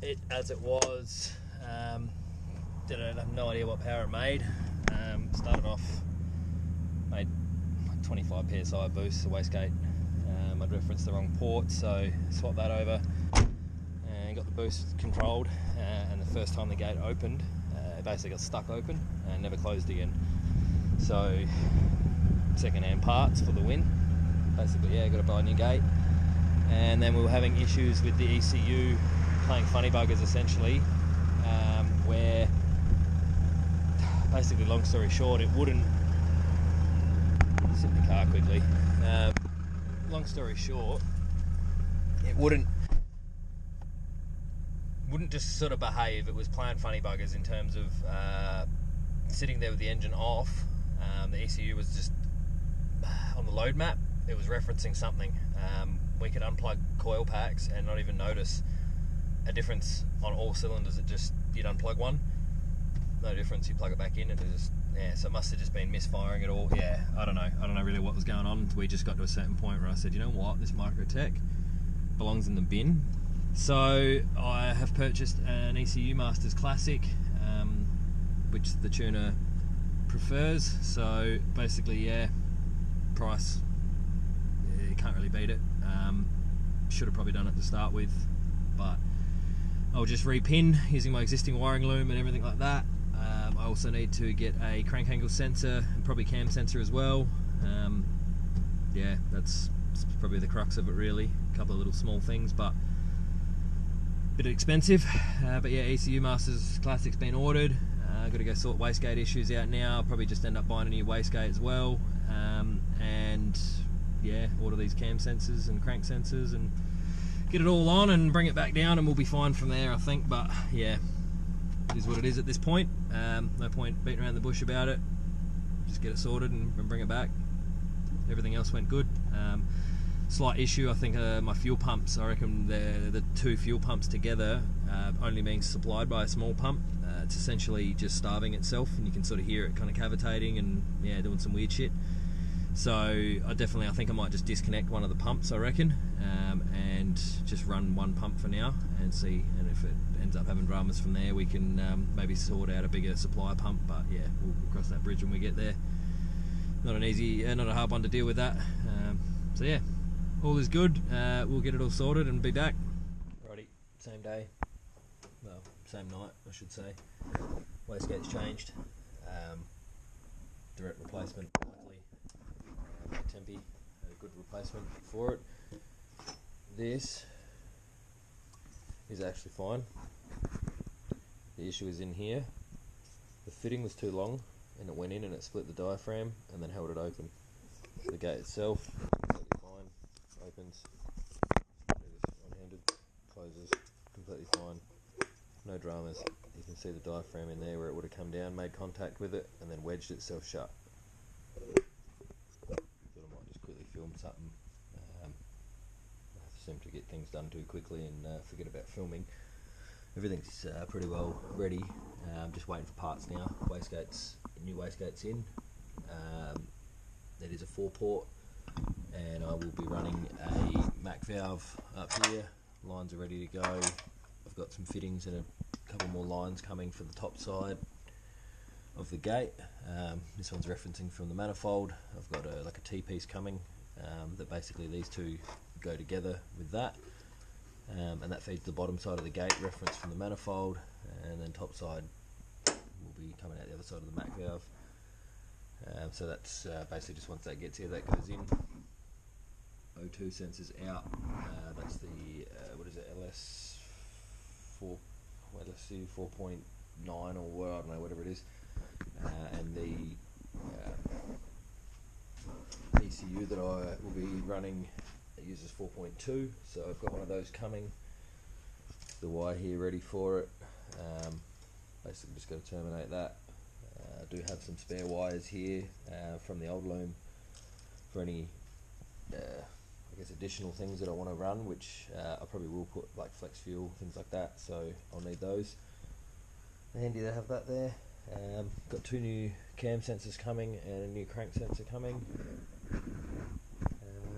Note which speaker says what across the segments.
Speaker 1: it as it was. I have no idea what power it made. Started off, made like 25 psi boost, the wastegate. I'd referenced the wrong port, so swapped that over and got the boost controlled. And the first time the gate opened, it basically got stuck open and never closed again. So second-hand parts for the win. Basically, yeah, got to buy a new gate. And then we were having issues with the ECU playing funny buggers essentially, where basically, long story short, it wouldn't sit in the car quickly. Long story short, it wouldn't just sort of behave. It was playing funny buggers in terms of sitting there with the engine off. The ECU was just on the load map. It was referencing something. We could unplug coil packs and not even notice a difference on all cylinders. You'd unplug one, no difference. You plug it back in, and it just, yeah. So it must have just been misfiring it all. Yeah, I don't know really what was going on. We just got to a certain point where I said, you know what, this Microtech belongs in the bin. So I have purchased an ECU Masters Classic, which the tuner prefers. So basically, yeah, price, yeah, you can't really beat it. Should have probably done it to start with, but I'll just repin using my existing wiring loom and everything like that. I also need to get a crank angle sensor and probably cam sensor as well. Yeah, that's probably the crux of it really. A couple of little small things, but a bit expensive. But yeah, ECU Masters Classic's been ordered. Got to go sort wastegate issues out now. I'll probably just end up buying a new wastegate as well. And yeah, order these cam sensors and crank sensors and get it all on and bring it back down, and we'll be fine from there, I think. But yeah, it is what it is at this point. No point beating around the bush about it. Just get it sorted and bring it back. Everything else went good. Slight issue, I think, my fuel pumps. I reckon the two fuel pumps together only being supplied by a small pump. It's essentially just starving itself, and you can sort of hear it kind of cavitating and yeah, doing some weird shit. So I think I might just disconnect one of the pumps, I reckon, and just run one pump for now and see. And if it ends up having dramas from there, we can maybe sort out a bigger supply pump. But yeah, we'll cross that bridge when we get there. Not a hard one to deal with that. So yeah, all is good. We'll get it all sorted and be back. Righty, same day. Well, same night, I should say. Wastegate's changed. Direct replacement, luckily. Tempe had a good replacement for it. This is actually fine. The issue is in here. The fitting was too long, and it went in and it split the diaphragm and then held it open. The gate itself, completely fine. Opens, one-handed, closes, completely fine. No dramas. You can see the diaphragm in there where it would have come down, made contact with it, and then wedged itself shut. Thought I might just quickly film something. I seem to get things done too quickly and forget about filming. Everything's pretty well ready. Just waiting for parts now. New wastegate's in. It is a 4-port, and I will be running a Mac valve up here. Lines are ready to go. I've got some fittings and a couple more lines coming for the top side of the gate. This one's referencing from the manifold. I've got like a T-piece coming that basically these two go together with that, and that feeds the bottom side of the gate, reference from the manifold, and then top side will be coming out the other side of the Mac valve. So that's basically just once that gets here, that goes in. O2 sensors out. That's the what is it, LSC 4.9 or what, I don't know, whatever it is. And the ECU that I will be running, it uses 4.2, so I've got one of those coming. The wire here ready for it. Basically just got to terminate that. I do have some spare wires here from the old loom for any I guess additional things that I want to run, which I probably will put like flex fuel, things like that, so I'll need those. Handy to have that there. Got 2 new cam sensors coming and a new crank sensor coming.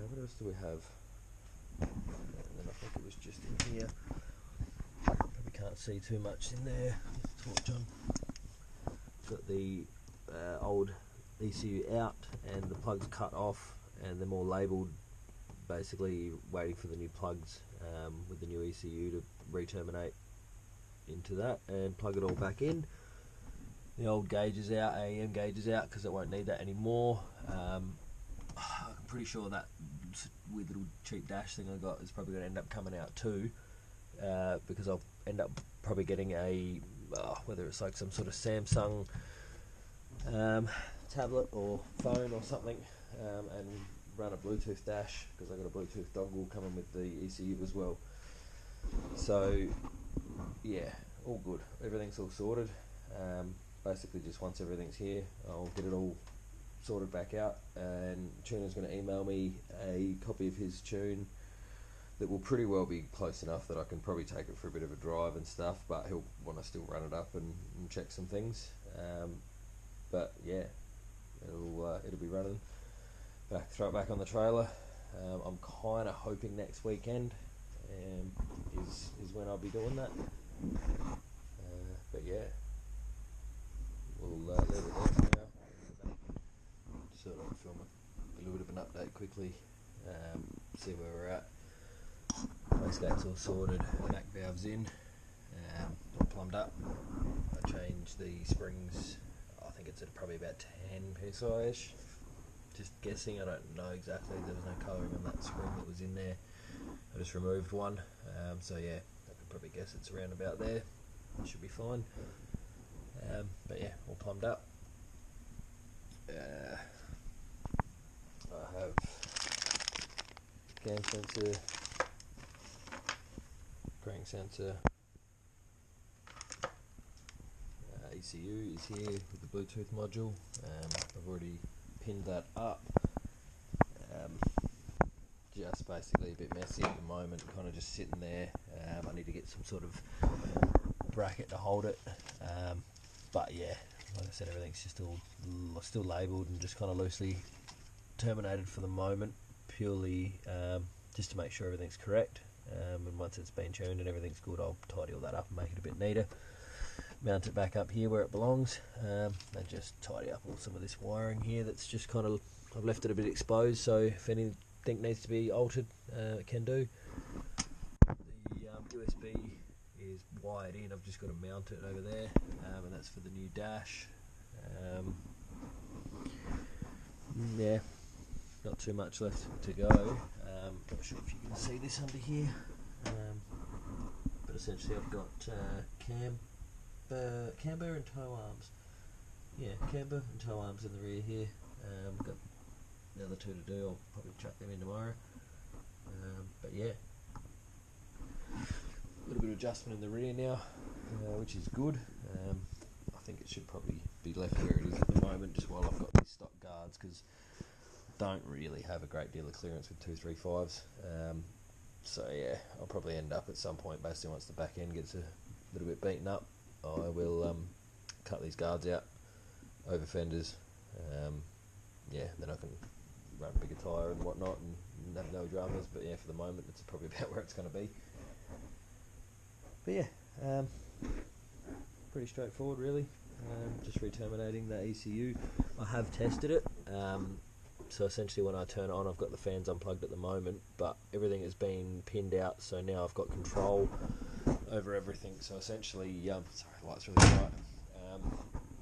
Speaker 1: What else do we have? And then I think it was just in here. Probably can't see too much in there. Torch on. Got the old ECU out and the plugs cut off, and they're more labelled, basically waiting for the new plugs with the new ECU to re-terminate into that and plug it all back in. The old gauge is out, AEM gauge is out because it won't need that anymore. I'm pretty sure that weird little cheap dash thing I got is probably going to end up coming out too, because I'll end up probably getting a whether it's like some sort of Samsung tablet or phone or something, and run a Bluetooth dash, because I got a Bluetooth dongle coming with the ECU as well. So yeah, all good, everything's all sorted. Basically just once everything's here, I'll get it all sorted back out, and Tuner's going to email me a copy of his tune that will pretty well be close enough that I can probably take it for a bit of a drive and stuff, but he'll want to still run it up and check some things. But yeah, it'll be running back, throw it back on the trailer. I'm kind of hoping next weekend is when I'll be doing that. But yeah, we'll leave it there for now. Sort of film a little bit of an update quickly, see where we're at. Wastegate's all sorted, Mac valve's in, all plumbed up. I changed the springs, I think it's at probably about 10 psi-ish. Just guessing, I don't know exactly, there was no colouring on that spring that was in there. I just removed one, so yeah, I could probably guess it's around about there. It should be fine. But yeah, all plumbed up. I have cam sensor, crank sensor, ECU is here with the Bluetooth module. I've already pinned that up. Just basically a bit messy at the moment, kind of just sitting there. I need to get some sort of bracket to hold it, but yeah, like I said, everything's just still labelled and just kind of loosely terminated for the moment, purely just to make sure everything's correct. And once it's been tuned and everything's good, I'll tidy all that up and make it a bit neater, mount it back up here where it belongs, and just tidy up all some of this wiring here that's just kind of, I've left it a bit exposed, so if anything needs to be altered, it can do. The USB is wired in, I've just got to mount it over there, and that's for the new dash. Yeah, not too much left to go. Not sure if you can see this under here, but essentially I've got camber and tow arms. Yeah, camber and tow arms in the rear here. Got the other two to do, I'll probably chuck them in tomorrow. But yeah, a little bit of adjustment in the rear now, which is good. I think it should probably be left where it is at the moment, just while I've got these stock guards, because don't really have a great deal of clearance with 235s. So yeah, I'll probably end up at some point, basically once the back end gets a little bit beaten up, I will cut these guards out over fenders. Yeah, then I can run a bigger tyre and whatnot and have no dramas, but yeah, for the moment it's probably about where it's going to be. But yeah, pretty straightforward really. Just re-terminating that ECU. I have tested it, so essentially when I turn it on, I've got the fans unplugged at the moment, but everything has been pinned out, so now I've got control over everything. So essentially, sorry, the light's really bright.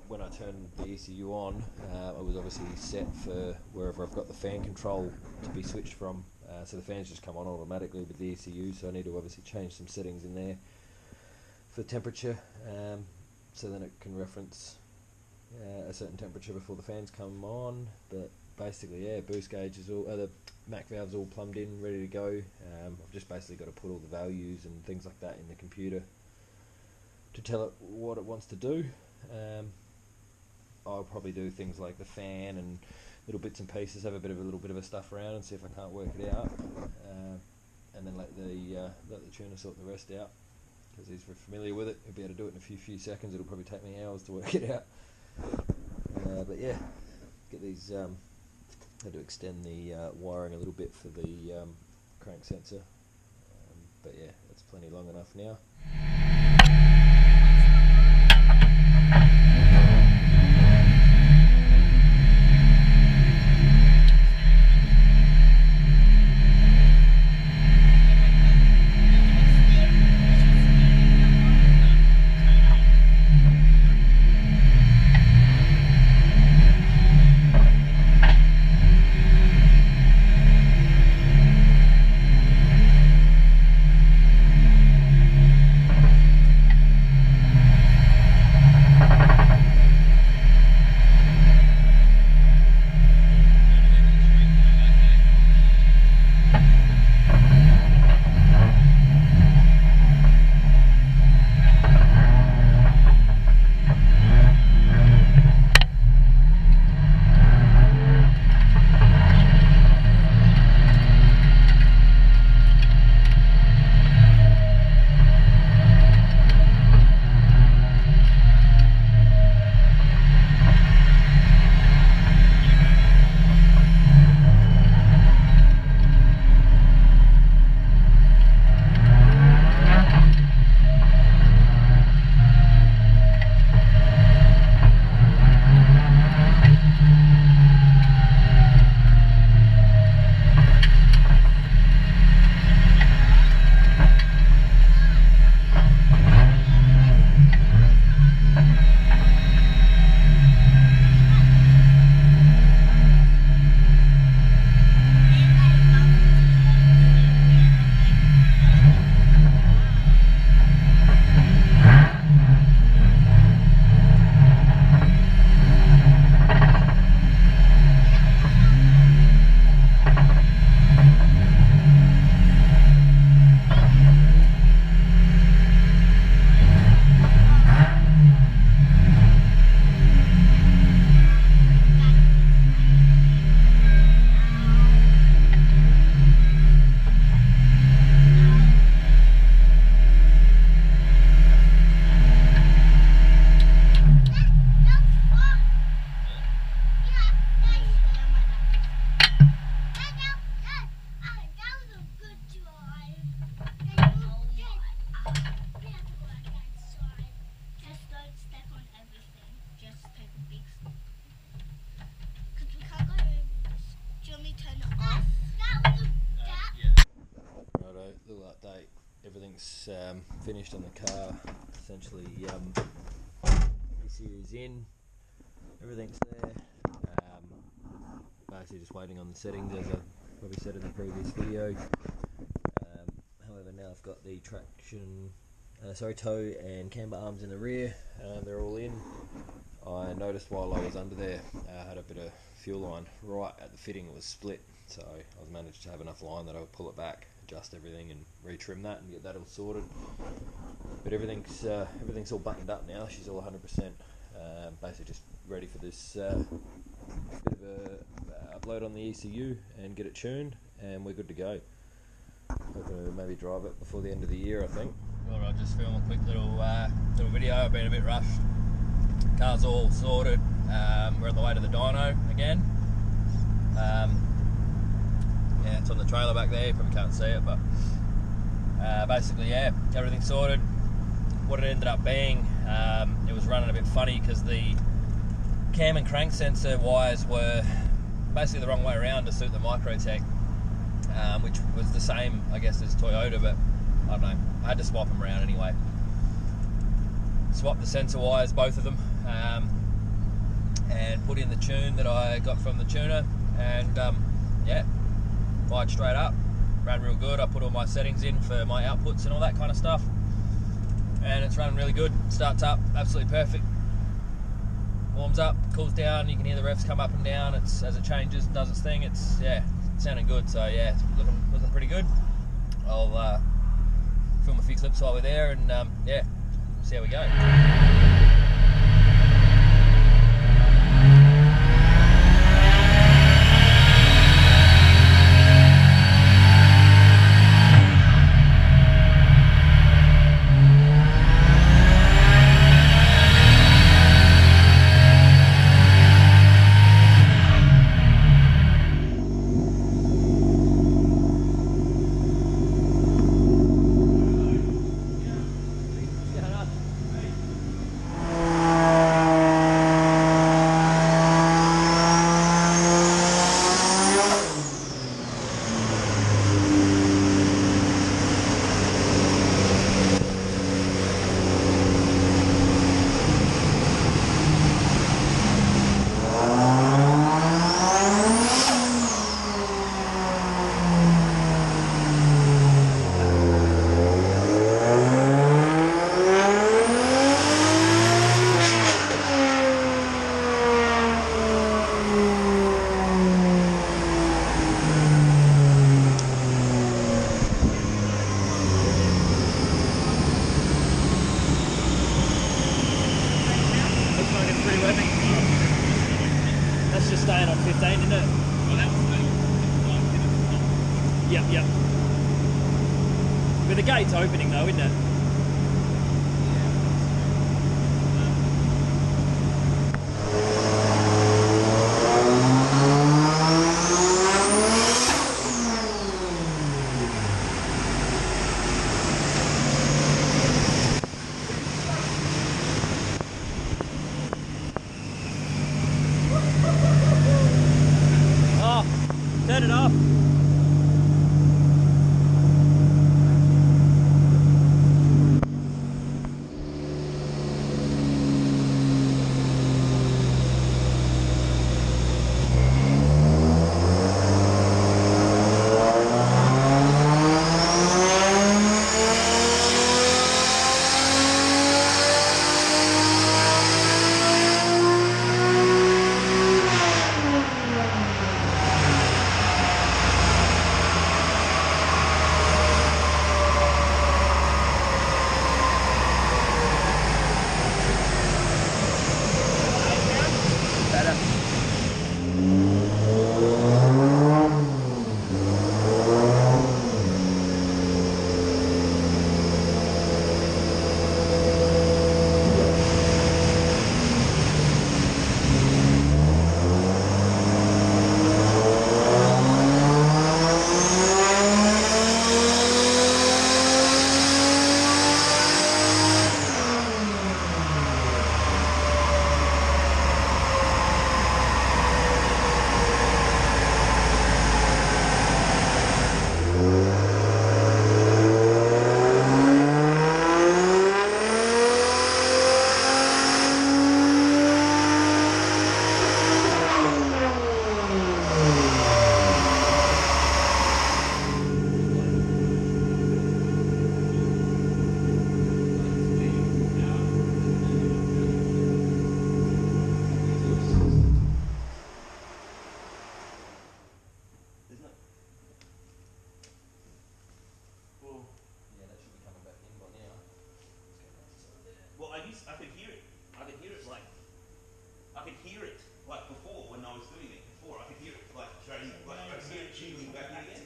Speaker 1: When I turn the ECU on, it was obviously set for wherever I've got the fan control to be switched from, so the fans just come on automatically with the ECU, so I need to obviously change some settings in there for temperature, so then it can reference a certain temperature before the fans come on. But basically, yeah, boost gauge is all, the Mac valve's all plumbed in, ready to go. I've just basically got to put all the values and things like that in the computer to tell it what it wants to do. I'll probably do things like the fan and little bits and pieces, have a little bit of a stuff around and see if I can't work it out, and then let the tuner sort the rest out, because he's very familiar with it. He'll be able to do it in a few seconds. It'll probably take me hours to work it out. But yeah, get these. Had to extend the wiring a little bit for the crank sensor, but yeah, that's plenty long enough now. everything's finished on the car. Essentially, ECU's in, everything's there. Basically just waiting on the settings, as I probably said in the previous video. However, now I've got the traction, tow and camber arms in the rear. They're all in. I noticed while I was under there, I had a bit of fuel line right at the fitting. It was split, so I managed to have enough line that I would pull it back, adjust everything and retrim that and get that all sorted. But everything's all buttoned up now. She's all 100%. Basically just ready for this bit of a upload on the ECU and get it tuned, and we're good to go. Hoping to maybe drive it before the end of the year, I think. Well, I'll just film a quick little video. I've been a bit rushed. Car's all sorted. We're on the way to the dyno again. Yeah, it's on the trailer back there. You probably can't see it, but basically, yeah, everything's sorted. What it ended up being, it was running a bit funny because the cam and crank sensor wires were basically the wrong way around to suit the Microtech, which was the same, I guess, as Toyota, but I don't know. I had to swap them around anyway. Swap the sensor wires, both of them, and put in the tune that I got from the tuner, and yeah, fired straight up, ran real good. I put all my settings in for my outputs and all that kind of stuff, and it's running really good. Starts up absolutely perfect, warms up, cools down, you can hear the revs come up and down. It's as it changes, does its thing. It's sounding good. So yeah, it's looking pretty good. I'll film a few clips while we're there, and yeah, see how we go. That's just staying on 15, isn't it? Well, that was Yep. With the gates opening though, isn't it? Turn it off.
Speaker 2: I could hear it. I could hear it like, I could hear it like before when I was doing it. Before I could hear it like straight, like I could hear it shooting back in again.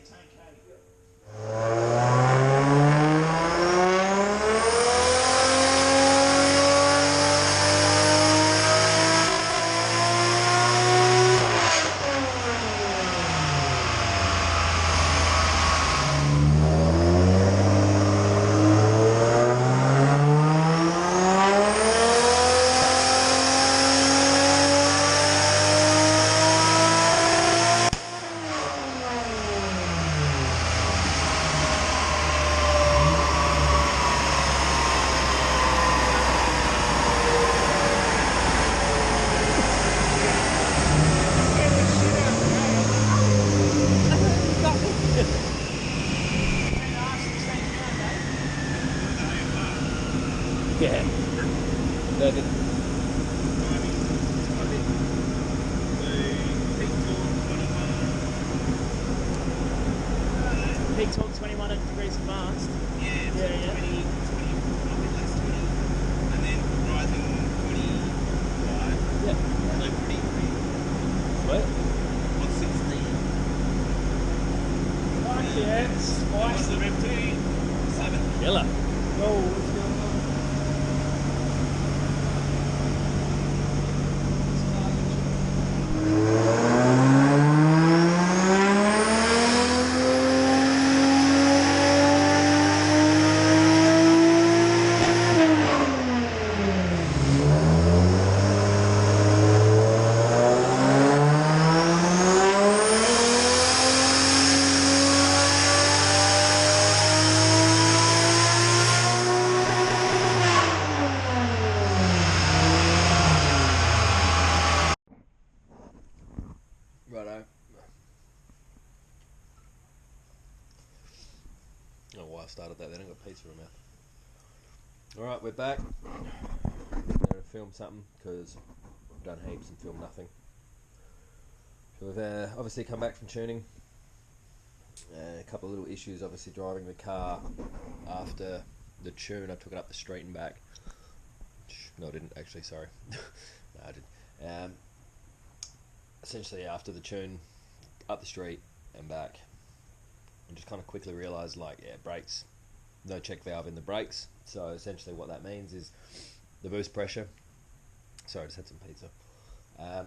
Speaker 1: Yeah. Perfect.
Speaker 3: Peak torque 21 at degrees advanced.
Speaker 2: Yeah, so
Speaker 3: Yeah.
Speaker 2: 20, a bit less 20, and then rising 25.
Speaker 1: Yeah.
Speaker 2: So pretty.
Speaker 1: Sweet.
Speaker 2: What's 16?
Speaker 3: Fuck yeah,
Speaker 2: What's
Speaker 3: spicy.
Speaker 2: the rev 2? 7.
Speaker 1: Killer.
Speaker 3: Oh, what's going on?
Speaker 1: Righto. I don't know why I started that then. I got pizza in my mouth. Alright, we're back. We're going to film something because I've done heaps and filmed nothing. So we've obviously come back from tuning. A couple of little issues, obviously driving the car after the tune. I took it up the street and back. No, I didn't actually, sorry. No, I didn't. Essentially after the tune, up the street and back. And just kind of quickly realised, like, yeah, brakes, no check valve in the brakes. So essentially what that means is the boost pressure, sorry, I just had some pizza.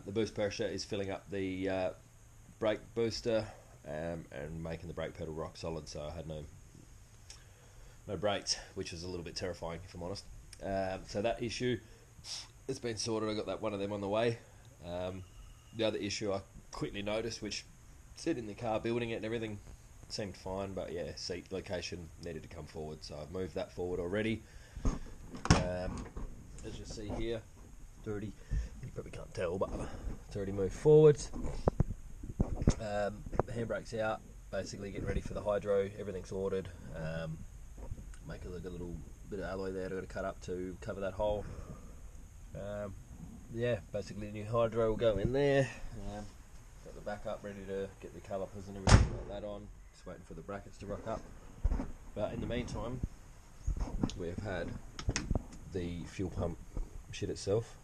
Speaker 1: The boost pressure is filling up the brake booster and making the brake pedal rock solid, so I had no brakes, which was a little bit terrifying if I'm honest. So that issue, it's been sorted. I got that one of them on the way. The other issue I quickly noticed, which sit in the car building it and everything seemed fine, but yeah, seat location needed to come forward, so I've moved that forward already. As you see here, it's already, you probably can't tell, but it's already moved forwards. The handbrake's out, basically getting ready for the hydro, everything's ordered. Make a little bit of alloy there to cut up to cover that hole. Yeah, basically the new hydro will go in there. Got the back up ready to get the calipers and everything like that on. Just waiting for the brackets to rock up. But in the meantime, we've had the fuel pump shit itself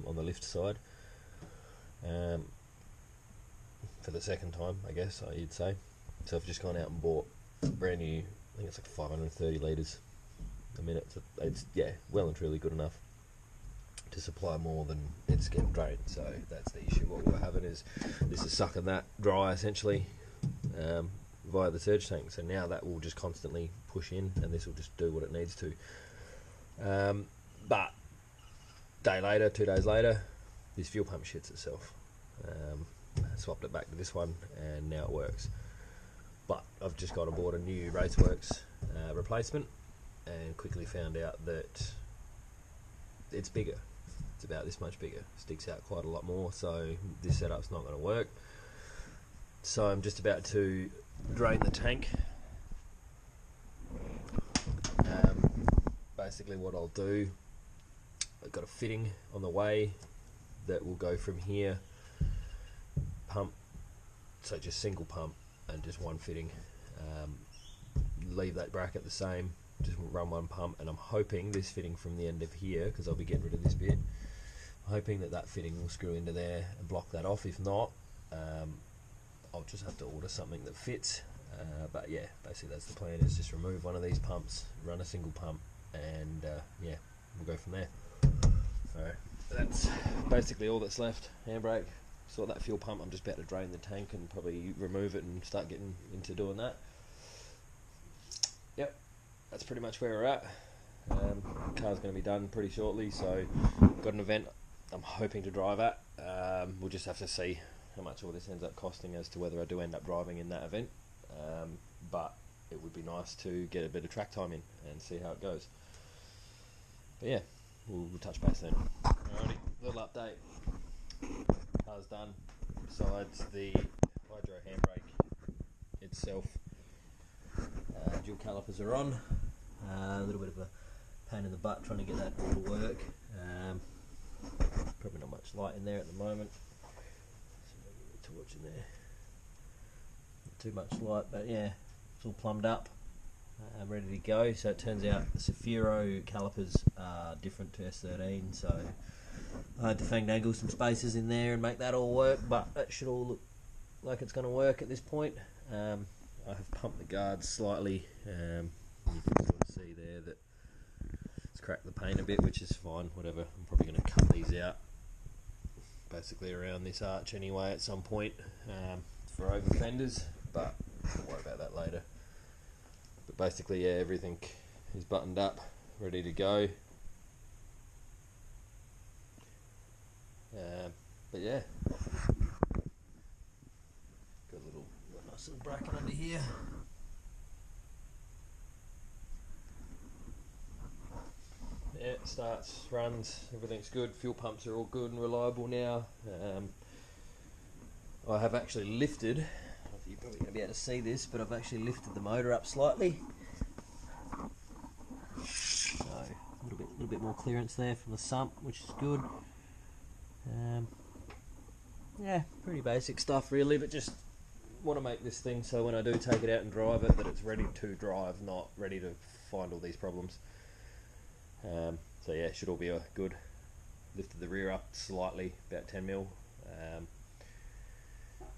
Speaker 1: on the lift side for the second time, I guess you'd say. So I've just gone out and bought brand new, I think it's like 530 litres a minute. So it's yeah, well and truly good enough to supply more than it's getting drained. So that's the issue. What we're having is this is sucking that dry essentially via the surge tank. So now that will just constantly push in, and this will just do what it needs to. But day later, 2 days later, this fuel pump shits itself. Swapped it back to this one, and now it works. But I've just got aboard a new Raceworks replacement, and quickly found out that it's bigger. It's about this much bigger. Sticks out quite a lot more, so this setup's not going to work. So I'm just about to drain the tank. Basically what I'll do, I've got a fitting on the way that will go from here, pump, so just single pump and just one fitting. Leave that bracket the same, just run one pump, and I'm hoping this fitting from the end of here, because I'll be getting rid of this bit, I'm hoping that fitting will screw into there and block that off. If not, I'll just have to order something that fits. But yeah, basically that's the plan, is just remove one of these pumps, run a single pump, and yeah, we'll go from there. So that's basically all that's left. Handbrake, sort that fuel pump. I'm just about to drain the tank and probably remove it and start getting into doing that. Yep, that's pretty much where we're at. Car's going to be done pretty shortly, so got an event I'm hoping to drive at. We'll just have to see how much all this ends up costing as to whether I do end up driving in that event. But it would be nice to get a bit of track time in and see how it goes. But yeah, we'll touch base then. Alrighty, little update. Car's done. Besides the hydro handbrake itself, dual calipers are on. A little bit of a pain in the butt trying to get that all to work. Probably not much light in there at the moment. So maybe a torch in there. Not too much light, but yeah, it's all plumbed up. I'm ready to go. So it turns out the Saphiro calipers are different to S13, so I had to fandangle some spacers in there and make that all work, but that should all look like it's going to work at this point. I have pumped the guards slightly. You can sort of see there that it's cracked the paint a bit, which is fine, whatever. I'm probably going to cut these out basically around this arch anyway at some point for over fenders, but we'll worry about that later. But basically, yeah, everything is buttoned up, ready to go. But yeah, got a little nice little bracket under here. Yeah, it starts, runs, everything's good. Fuel pumps are all good and reliable now. I have actually lifted, you're probably going to be able to see this, but I've actually lifted the motor up slightly. So a little bit more clearance there from the sump, which is good. Yeah, pretty basic stuff really, but just want to make this thing so when I do take it out and drive it, that it's ready to drive, not ready to find all these problems. So yeah, should all be good. Lifted the rear up slightly, about 10mm.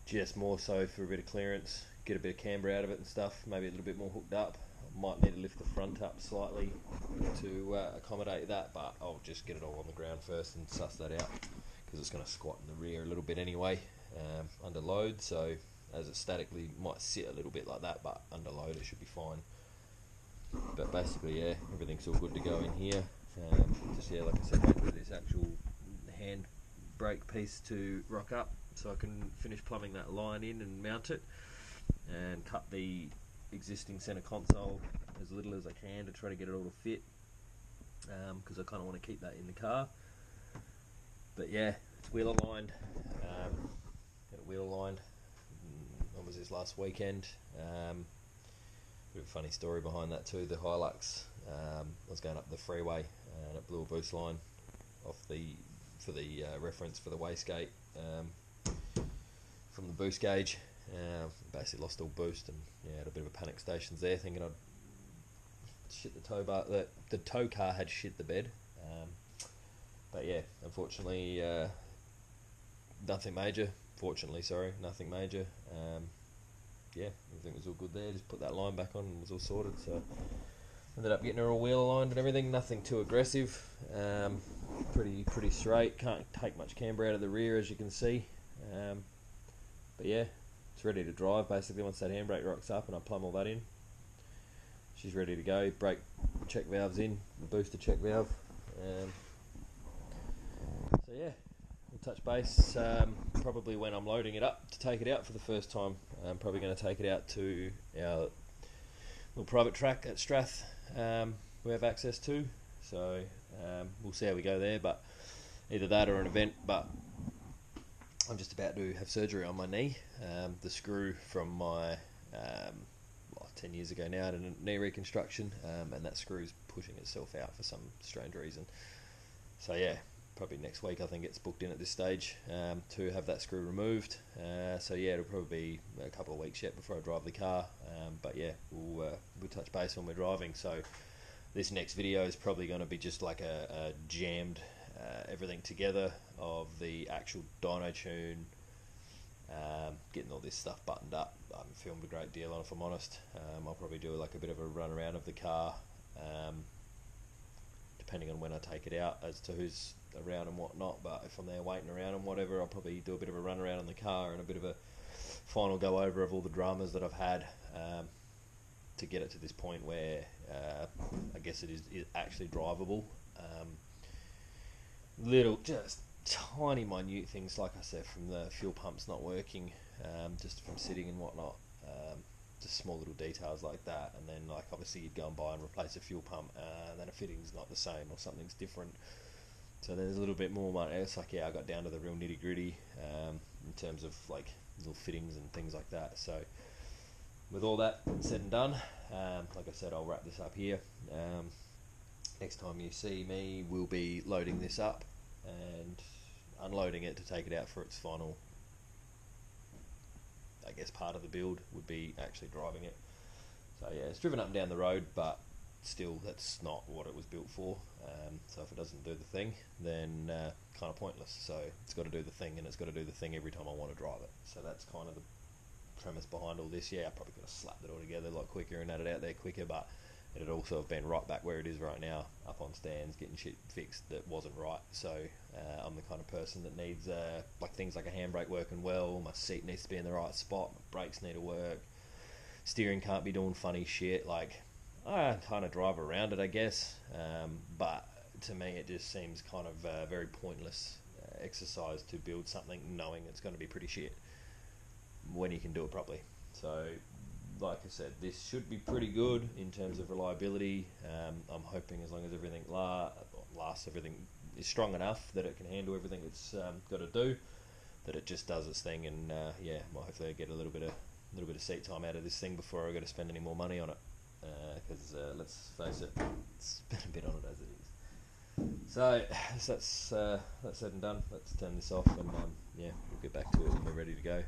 Speaker 1: Just more so for a bit of clearance, get a bit of camber out of it and stuff, maybe a little bit more hooked up. I might need to lift the front up slightly to accommodate that, but I'll just get it all on the ground first and suss that out, because it's going to squat in the rear a little bit anyway, under load. So as it statically might sit a little bit like that, but under load it should be fine. But basically, yeah, everything's all good to go in here. Just yeah, like I said, wait for this actual hand brake piece to rock up so I can finish plumbing that line in and mount it, and cut the existing center console as little as I can to try to get it all to fit, because I kind of want to keep that in the car. But yeah, it's wheel aligned. Got it wheel aligned. When was this, last weekend? Bit of a funny story behind that too. The Hilux, I was going up the freeway and it blew a boost line off for the reference for the wastegate from the boost gauge. Basically lost all boost, and yeah, had a bit of a panic stations there, thinking I'd shit the tow bar. The tow car had shit the bed, but yeah, unfortunately, nothing major. Fortunately, sorry, nothing major. Yeah, everything was all good there. Just put that line back on and it was all sorted. So ended up getting her all wheel aligned and everything. Nothing too aggressive. Pretty straight. Can't take much camber out of the rear, as you can see. But yeah, it's ready to drive. Basically, once that handbrake rocks up and I plumb all that in, she's ready to go. Brake check valves in, the booster check valve. So yeah, we'll touch base probably when I'm loading it up to take it out for the first time. I'm probably going to take it out to our little private track at Strath we have access to. So we'll see how we go there, but either that or an event. But I'm just about to have surgery on my knee. The screw from my 10 years ago now, I had a knee reconstruction, and that screw's pushing itself out for some strange reason. So yeah, probably next week I think it's booked in at this stage to have that screw removed. So yeah, it'll probably be a couple of weeks yet before I drive the car. But yeah, we'll touch base when we're driving. So this next video is probably going to be just like a jammed everything together of the actual dyno tune, getting all this stuff buttoned up. I haven't filmed a great deal on it, if I'm honest. I'll probably do like a bit of a run around of the car, depending on when I take it out as to who's around and whatnot. But if I'm there waiting around and whatever, I'll probably do a bit of a run around on the car and a bit of a final go over of all the dramas that I've had to get it to this point where I guess it is actually drivable. Little, just tiny minute things, like I said, from the fuel pumps not working, just from sitting and whatnot, just small little details like that. And then like obviously you'd go and buy and replace a fuel pump, and then a fitting's not the same or something's different, so there's a little bit more money. It's like, yeah, I got down to the real nitty gritty in terms of like little fittings and things like that. So with all that said and done, like I said, I'll wrap this up here. Next time you see me, we'll be loading this up and unloading it to take it out for its final, I guess, part of the build would be actually driving it. So yeah, it's driven up and down the road, but still that's not what it was built for. So if it doesn't do the thing, then kind of pointless. So it's got to do the thing, and it's got to do the thing every time I want to drive it. So that's kind of the premise behind all this. Yeah, I probably could have slapped it all together a lot quicker and had it out there quicker, but it'd also have been right back where it is right now, up on stands, getting shit fixed that wasn't right. So I'm the kind of person that needs like things like a handbrake working well, my seat needs to be in the right spot, my brakes need to work, steering can't be doing funny shit. Like, I kind of drive around it, I guess, but to me it just seems kind of a very pointless exercise to build something knowing it's going to be pretty shit when you can do it properly. So like I said, this should be pretty good in terms of reliability. I'm hoping as long as everything lasts, everything is strong enough that it can handle everything it's got to do, that it just does its thing. And yeah, well, hopefully I get a little bit of seat time out of this thing before I got to spend any more money on it, because let's face it, spent a bit on it as it is. So that's said and done. Let's turn this off, and yeah, we'll get back to it when we're ready to go.